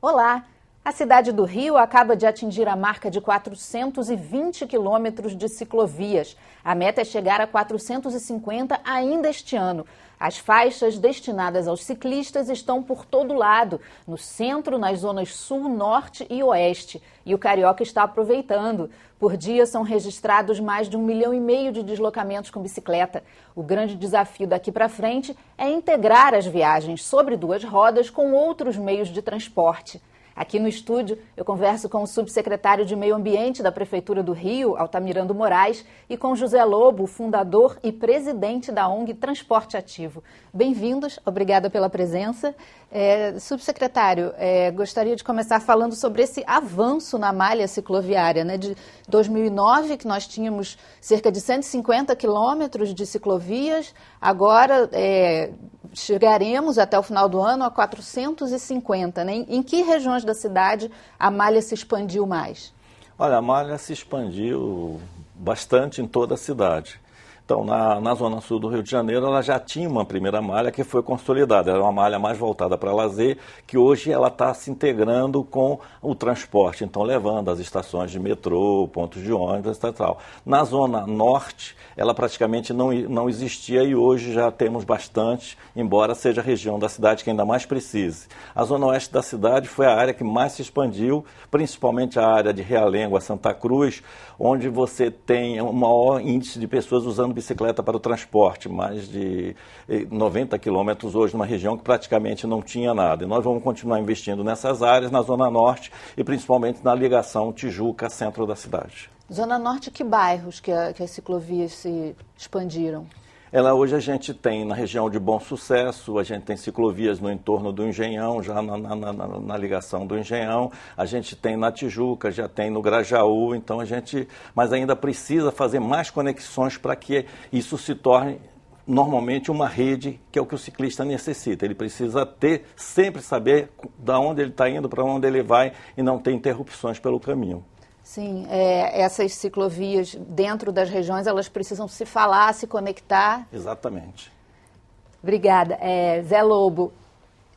Olá! A cidade do Rio acaba de atingir a marca de 420 quilômetros de ciclovias. A meta é chegar a 450 ainda este ano. As faixas destinadas aos ciclistas estão por todo lado, no centro, nas zonas sul, norte e oeste. E o carioca está aproveitando. Por dia são registrados mais de 1,5 milhão de deslocamentos com bicicleta. O grande desafio daqui para frente é integrar as viagens sobre duas rodas com outros meios de transporte. Aqui no estúdio, eu converso com o subsecretário de Meio Ambiente da Prefeitura do Rio, Altamirando Moraes, e com José Lobo, fundador e presidente da ONG Transporte Ativo. Bem-vindos, obrigada pela presença. Subsecretário, gostaria de começar falando sobre esse avanço na malha cicloviária, né? De 2009, que nós tínhamos cerca de 150 quilômetros de ciclovias, agora chegaremos até o final do ano a 450, né? Em que regiões da cidade a malha se expandiu mais? Olha, a malha se expandiu bastante em toda a cidade. Então, na zona sul do Rio de Janeiro, ela já tinha uma primeira malha que foi consolidada. Era uma malha mais voltada para lazer, que hoje ela está se integrando com o transporte, então levando as estações de metrô, pontos de ônibus e tal. Na zona norte, ela praticamente não existia e hoje já temos bastante, embora seja a região da cidade que ainda mais precise. A zona oeste da cidade foi a área que mais se expandiu, principalmente a área de Realengo a Santa Cruz, onde você tem um maior índice de pessoas usando bicicleta para o transporte, mais de 90 quilômetros hoje numa região que praticamente não tinha nada. E nós vamos continuar investindo nessas áreas, na Zona Norte e principalmente na ligação Tijuca-centro da cidade. Zona Norte, que bairros que as ciclovias se expandiram? Hoje a gente tem na região de Bom Sucesso, a gente tem ciclovias no entorno do Engenhão, já na ligação do Engenhão, a gente tem na Tijuca, já tem no Grajaú, então mas ainda precisa fazer mais conexões para que isso se torne normalmente uma rede, que é o que o ciclista necessita. Ele precisa sempre saber de onde ele está indo, para onde ele vai e não ter interrupções pelo caminho. Sim, essas ciclovias dentro das regiões, elas precisam se falar, se conectar. Exatamente. Obrigada. Zé Lobo,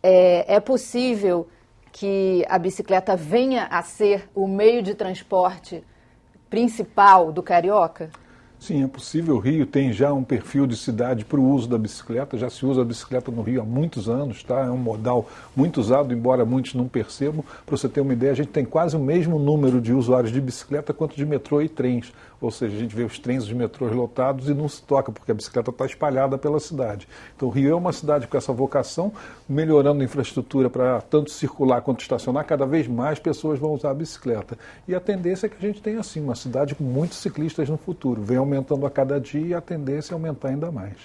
é possível que a bicicleta venha a ser o meio de transporte principal do carioca? Sim, é possível. O Rio tem já um perfil de cidade para o uso da bicicleta, já se usa a bicicleta no Rio há muitos anos, tá? É um modal muito usado, embora muitos não percebam. Para você ter uma ideia, a gente tem quase o mesmo número de usuários de bicicleta quanto de metrô e trens. Ou seja, a gente vê os trens e os metrôs lotados e não se toca, porque a bicicleta está espalhada pela cidade. Então o Rio é uma cidade com essa vocação, melhorando a infraestrutura para tanto circular quanto estacionar, cada vez mais pessoas vão usar a bicicleta. E a tendência é que a gente tenha, assim, uma cidade com muitos ciclistas no futuro. Vem aumentando a cada dia e a tendência é aumentar ainda mais.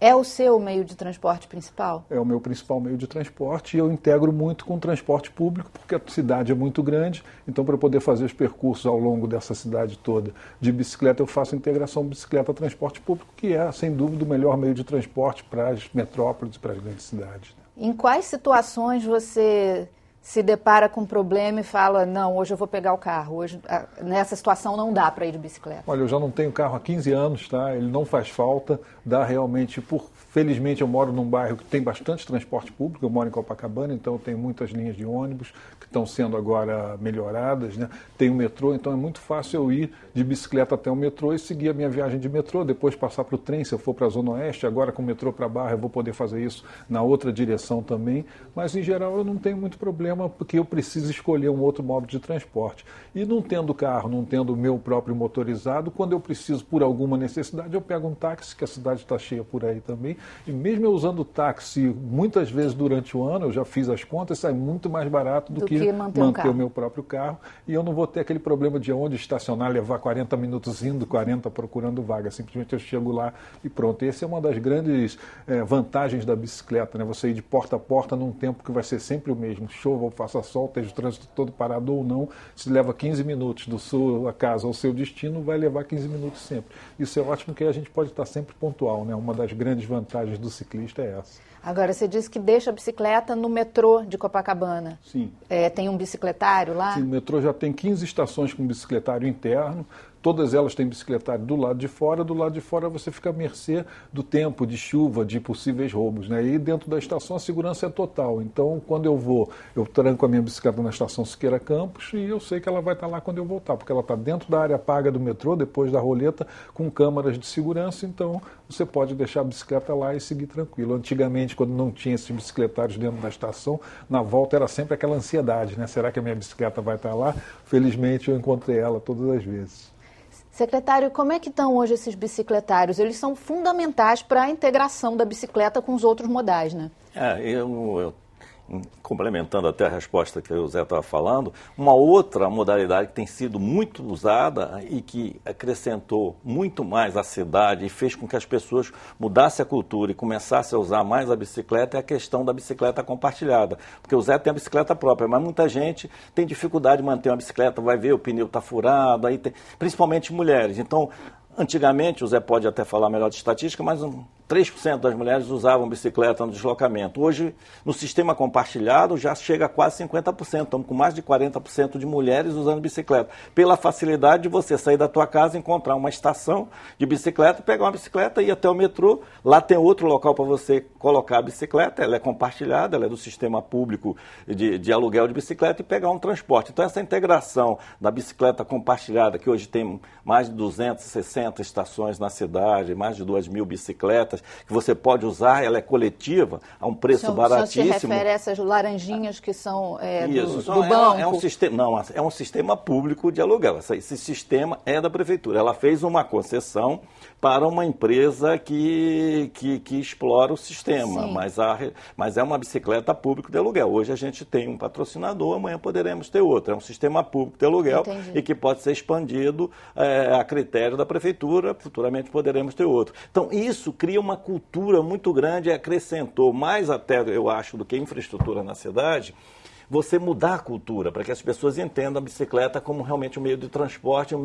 É o seu meio de transporte principal? É o meu principal meio de transporte e eu integro muito com o transporte público, porque a cidade é muito grande, então para eu poder fazer os percursos ao longo dessa cidade toda de bicicleta, eu faço a integração bicicleta-transporte público, que é, sem dúvida, o melhor meio de transporte para as metrópoles e para as grandes cidades. Em quais situações você se depara com um problema e fala, não, hoje eu vou pegar o carro, hoje nessa situação não dá para ir de bicicleta? Olha, eu já não tenho carro há 15 anos, tá? Ele não faz falta, dá realmente, felizmente eu moro num bairro que tem bastante transporte público, eu moro em Copacabana, então eu tenho muitas linhas de ônibus que estão sendo agora melhoradas, né? Tem o metrô, então é muito fácil eu ir de bicicleta até o metrô e seguir a minha viagem de metrô, depois passar para o trem, se eu for para a Zona Oeste, agora com o metrô para Barra eu vou poder fazer isso na outra direção também, mas em geral eu não tenho muito problema porque eu preciso escolher um outro modo de transporte. E não tendo carro, não tendo o meu próprio motorizado, quando eu preciso por alguma necessidade, eu pego um táxi, que a cidade está cheia por aí também, e mesmo eu usando táxi muitas vezes durante o ano, eu já fiz as contas, sai muito mais barato do que manter o meu próprio carro, e eu não vou ter aquele problema de onde estacionar, levar 40 minutos indo, 40 procurando vaga, simplesmente eu chego lá e pronto. Essa é uma das grandes vantagens da bicicleta, né? Você ir de porta a porta num tempo que vai ser sempre o mesmo, chova ou faça sol, esteja o trânsito todo parado ou não, se leva 15 minutos do sua casa ao seu destino, vai levar 15 minutos sempre. Isso é ótimo, que a gente pode estar sempre pontual, né? Uma das grandes vantagens do ciclista é essa. Agora, você disse que deixa a bicicleta no metrô de Copacabana. Sim. Tem um bicicletário lá? Sim, o metrô já tem 15 estações com bicicletário interno, todas elas têm bicicletário do lado de fora você fica à mercê do tempo, de chuva, de possíveis roubos, né? E dentro da estação a segurança é total. Então, quando eu tranco a minha bicicleta na estação Siqueira Campos e eu sei que ela vai estar lá quando eu voltar, porque ela está dentro da área paga do metrô, depois da roleta, com câmaras de segurança, então você pode deixar a bicicleta lá e seguir tranquilo. Antigamente, quando não tinha esses bicicletários dentro da estação, na volta era sempre aquela ansiedade, né? Será que a minha bicicleta vai estar lá? Felizmente eu encontrei ela todas as vezes. Secretário, como é que estão hoje esses bicicletários? Eles são fundamentais para a integração da bicicleta com os outros modais, né? Complementando até a resposta que o Zé estava falando, uma outra modalidade que tem sido muito usada e que acrescentou muito mais à cidade e fez com que as pessoas mudassem a cultura e começassem a usar mais a bicicleta é a questão da bicicleta compartilhada. Porque o Zé tem a bicicleta própria, mas muita gente tem dificuldade de manter uma bicicleta, vai ver o pneu está furado, aí tem, principalmente mulheres. Então, antigamente, o Zé pode até falar melhor de estatística, mas 3% das mulheres usavam bicicleta no deslocamento. Hoje, no sistema compartilhado, já chega a quase 50%. Estamos com mais de 40% de mulheres usando bicicleta. Pela facilidade de você sair da tua casa, encontrar uma estação de bicicleta, pegar uma bicicleta, ir até o metrô. Lá tem outro local para você colocar a bicicleta. Ela é compartilhada, ela é do sistema público de aluguel de bicicleta e pegar um transporte. Então, essa integração da bicicleta compartilhada, que hoje tem mais de 260 estações na cidade, mais de 2.000 bicicletas, que você pode usar, ela é coletiva, a um preço baratíssimo. Você se refere a essas laranjinhas que são do banco? É um sistema público de aluguel. Esse sistema é da prefeitura. Ela fez uma concessão para uma empresa que explora o sistema, mas é uma bicicleta pública de aluguel. Hoje a gente tem um patrocinador, amanhã poderemos ter outro. É um sistema público de aluguel. Entendi. E que pode ser expandido a critério da prefeitura, futuramente poderemos ter outro. Então, isso cria uma cultura muito grande e acrescentou mais até, eu acho, do que infraestrutura na cidade, você mudar a cultura, para que as pessoas entendam a bicicleta como realmente um meio de transporte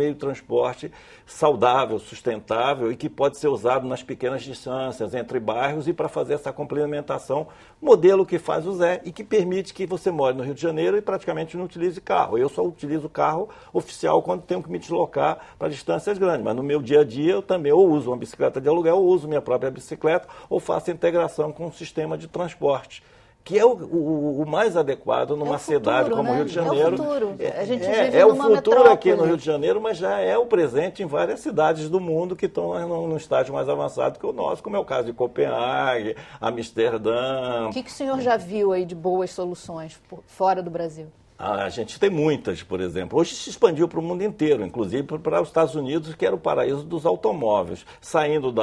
saudável, sustentável e que pode ser usado nas pequenas distâncias, entre bairros e para fazer essa complementação, modelo que faz o Zé e que permite que você more no Rio de Janeiro e praticamente não utilize carro. Eu só utilizo carro oficial quando tenho que me deslocar para distâncias grandes, mas no meu dia a dia eu também ou uso uma bicicleta de aluguel, ou uso minha própria bicicleta, ou faço a integração com um sistema de transporte, que é o mais adequado numa cidade como o Rio de Janeiro. É o futuro. A gente vive o numa futuro metrópole. Aqui no Rio de Janeiro, mas já é o presente em várias cidades do mundo que estão num estágio mais avançado que o nosso, como é o caso de Copenhague, Amsterdã. O que o senhor já viu aí de boas soluções fora do Brasil? A gente tem muitas, por exemplo. Hoje se expandiu para o mundo inteiro, inclusive para os Estados Unidos, que era o paraíso dos automóveis. Saindo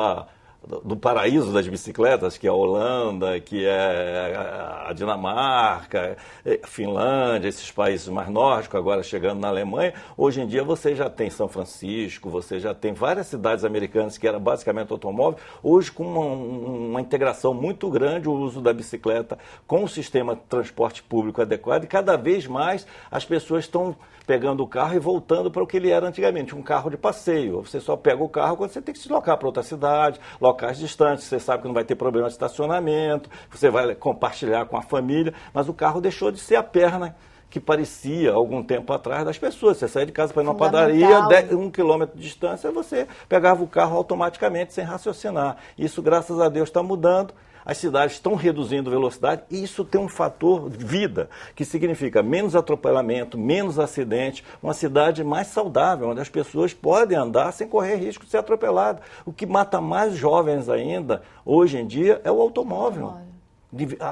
do paraíso das bicicletas, que é a Holanda, que é a Dinamarca, a Finlândia, esses países mais nórdicos, agora chegando na Alemanha, hoje em dia você já tem São Francisco, você já tem várias cidades americanas que eram basicamente automóvel, hoje com uma integração muito grande, o uso da bicicleta com o sistema de transporte público adequado, e cada vez mais as pessoas estão pegando o carro e voltando para o que ele era antigamente, um carro de passeio. Você só pega o carro quando você tem que se deslocar para outra cidade, locais distantes, você sabe que não vai ter problema de estacionamento, você vai compartilhar com a família, mas o carro deixou de ser a perna que parecia algum tempo atrás das pessoas. Você saía de casa para ir numa padaria, 1 quilômetro de distância, você pegava o carro automaticamente, sem raciocinar. Isso, graças a Deus, está mudando. As cidades estão reduzindo velocidade e isso tem um fator vida, que significa menos atropelamento, menos acidente, uma cidade mais saudável, onde as pessoas podem andar sem correr risco de ser atropelado. O que mata mais jovens ainda, hoje em dia, é o automóvel.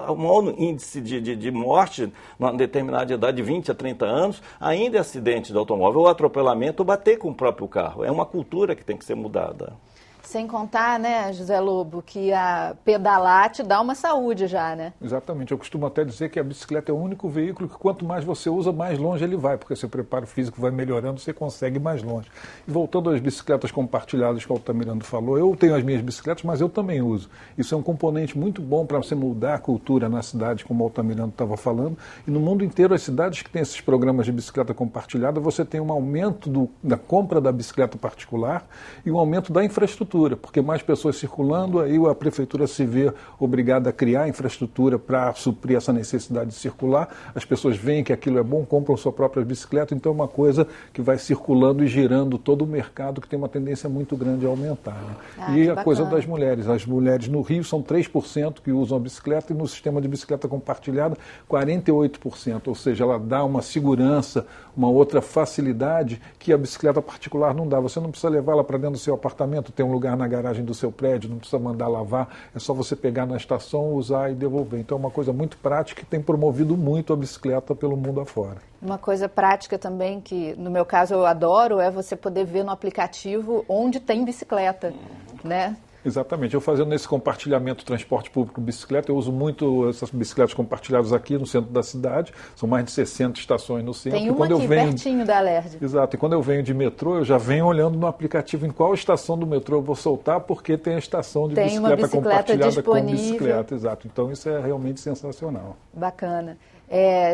O maior índice de morte, numa determinada idade de 20 a 30 anos, ainda é acidente de automóvel, ou atropelamento, ou bater com o próprio carro. É uma cultura que tem que ser mudada. Sem contar, né, José Lobo, que a pedalar te dá uma saúde já, né? Exatamente. Eu costumo até dizer que a bicicleta é o único veículo que quanto mais você usa, mais longe ele vai, porque seu preparo físico vai melhorando, você consegue ir mais longe. E voltando às bicicletas compartilhadas que o Altamirano falou, eu tenho as minhas bicicletas, mas eu também uso. Isso é um componente muito bom para você mudar a cultura na cidade, como o Altamirano estava falando. E no mundo inteiro, as cidades que têm esses programas de bicicleta compartilhada, você tem um aumento da compra da bicicleta particular e um aumento da infraestrutura. infraestrutura, porque mais pessoas circulando, aí a prefeitura se vê obrigada a criar infraestrutura para suprir essa necessidade de circular. As pessoas veem que aquilo é bom, compram sua própria bicicleta, então é uma coisa que vai circulando e girando todo o mercado, que tem uma tendência muito grande a aumentar. Né? E a coisa das mulheres. As mulheres no Rio são 3% que usam a bicicleta e no sistema de bicicleta compartilhada 48%, ou seja, ela dá uma segurança, uma outra facilidade que a bicicleta particular não dá. Você não precisa levá-la para dentro do seu apartamento, tem um lugar na garagem do seu prédio, não precisa mandar lavar, é só você pegar na estação, usar e devolver. Então é uma coisa muito prática que tem promovido muito a bicicleta pelo mundo afora. Uma coisa prática também que, no meu caso, eu adoro é você poder ver no aplicativo onde tem bicicleta, né? Exatamente. Eu fazendo esse compartilhamento transporte público bicicleta, eu uso muito essas bicicletas compartilhadas aqui no centro da cidade. São mais de 60 estações no centro. Tem uma aqui, pertinho da Alerj. Exato. E quando eu venho de metrô, eu já venho olhando no aplicativo em qual estação do metrô eu vou soltar, porque tem a estação de bicicleta compartilhada disponível. Com bicicleta. Exato. Então isso é realmente sensacional. Bacana.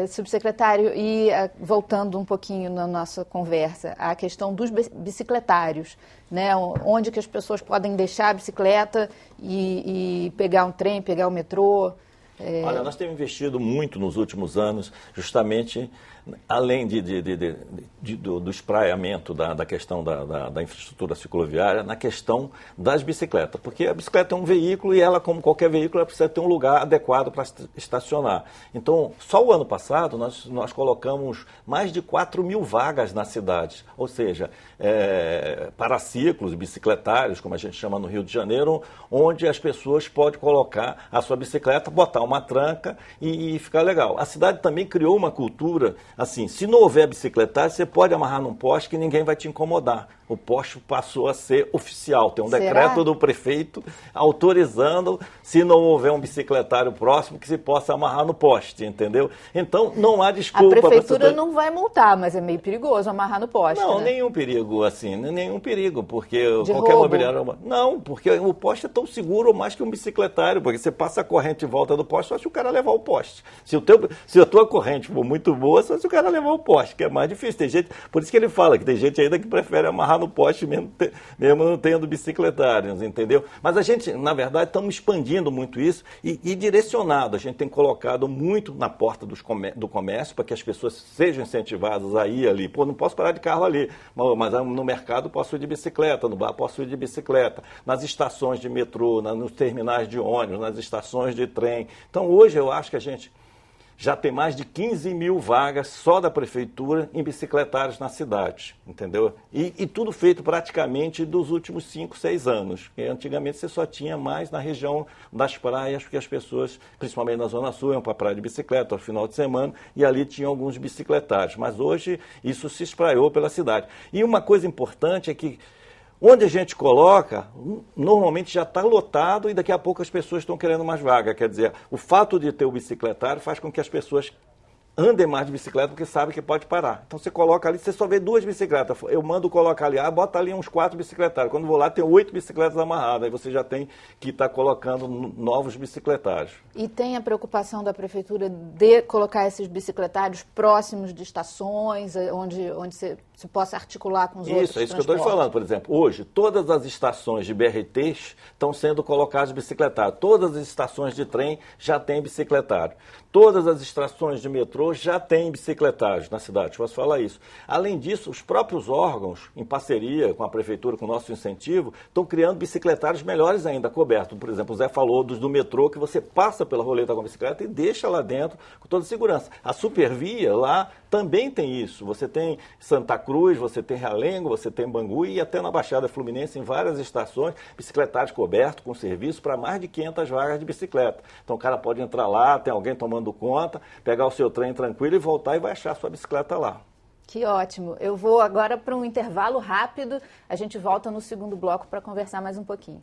Subsecretário, e voltando um pouquinho na nossa conversa, a questão dos bicicletários, né? Onde que as pessoas podem deixar a bicicleta e pegar um trem, pegar o metrô. Olha, nós temos investido muito nos últimos anos, justamente, além do espraiamento da questão da infraestrutura cicloviária, na questão das bicicletas. Porque a bicicleta é um veículo e ela, como qualquer veículo, ela precisa ter um lugar adequado para estacionar. Então, só o ano passado, nós colocamos mais de 4.000 vagas na cidade. Ou seja, paraciclos, bicicletários, como a gente chama no Rio de Janeiro, onde as pessoas podem colocar a sua bicicleta, botar uma tranca e ficar legal. A cidade também criou uma cultura, assim, se não houver bicicletário, você pode amarrar num poste que ninguém vai te incomodar. O poste passou a ser oficial. Tem um decreto do prefeito autorizando, se não houver um bicicletário próximo, que se possa amarrar no poste, entendeu? Então, não há desculpa. A prefeitura não vai multar, mas é meio perigoso amarrar no poste, Não, né? nenhum perigo, assim, nenhum perigo, porque de qualquer roubo. mobiliário... Não, porque o poste é tão seguro ou mais que um bicicletário, porque você passa a corrente em volta do poste só se o cara levar o poste. Se a tua corrente for muito boa, só se o cara levar o poste, que é mais difícil. Tem gente, por isso que ele fala que tem gente ainda que prefere amarrar no poste mesmo não tendo bicicletários, entendeu? Mas a gente, na verdade, estamos expandindo muito isso e direcionado. A gente tem colocado muito na porta do comércio para que as pessoas sejam incentivadas a ir ali. Pô, não posso parar de carro ali, mas no mercado posso ir de bicicleta, no bar posso ir de bicicleta, nas estações de metrô, nos terminais de ônibus, nas estações de trem. Então, hoje eu acho que a gente já tem mais de 15.000 vagas só da prefeitura em bicicletários na cidade, entendeu? E tudo feito praticamente dos últimos 5, 6 anos. Porque antigamente você só tinha mais na região das praias, porque as pessoas, principalmente na Zona Sul, iam para a praia de bicicleta ao final de semana e ali tinham alguns bicicletários. Mas hoje isso se espraiou pela cidade. E uma coisa importante é que onde a gente coloca, normalmente já está lotado e daqui a pouco as pessoas estão querendo mais vaga. Quer dizer, o fato de ter o bicicletário faz com que as pessoas andem mais de bicicleta porque sabem que pode parar. Então você coloca ali, você só vê 2 bicicletas. Eu mando colocar ali, bota ali uns 4 bicicletários. Quando vou lá tem 8 bicicletas amarradas. Aí você já tem que estar colocando novos bicicletários. E tem a preocupação da prefeitura de colocar esses bicicletários próximos de estações, onde se possa articular com os outros Isso, é isso que eu estou falando. Por exemplo, hoje, todas as estações de BRTs estão sendo colocadas bicicletários. Todas as estações de trem já têm bicicletário. Todas as estações de metrô já têm bicicletários na cidade, posso falar isso. Além disso, os próprios órgãos, em parceria com a prefeitura, com o nosso incentivo, estão criando bicicletários melhores ainda, cobertos. Por exemplo, o Zé falou dos do metrô, que você passa pela roleta com a bicicleta e deixa lá dentro com toda segurança. A Supervia lá também tem isso. Você tem Santa Cruz, você tem Realengo, você tem Bangu e até na Baixada Fluminense, em várias estações, bicicletários cobertos com serviço para mais de 500 vagas de bicicleta. Então o cara pode entrar lá, tem alguém tomando conta, pegar o seu trem tranquilo e voltar e vai achar a sua bicicleta lá. Que ótimo. Eu vou agora para um intervalo rápido. A gente volta no segundo bloco para conversar mais um pouquinho.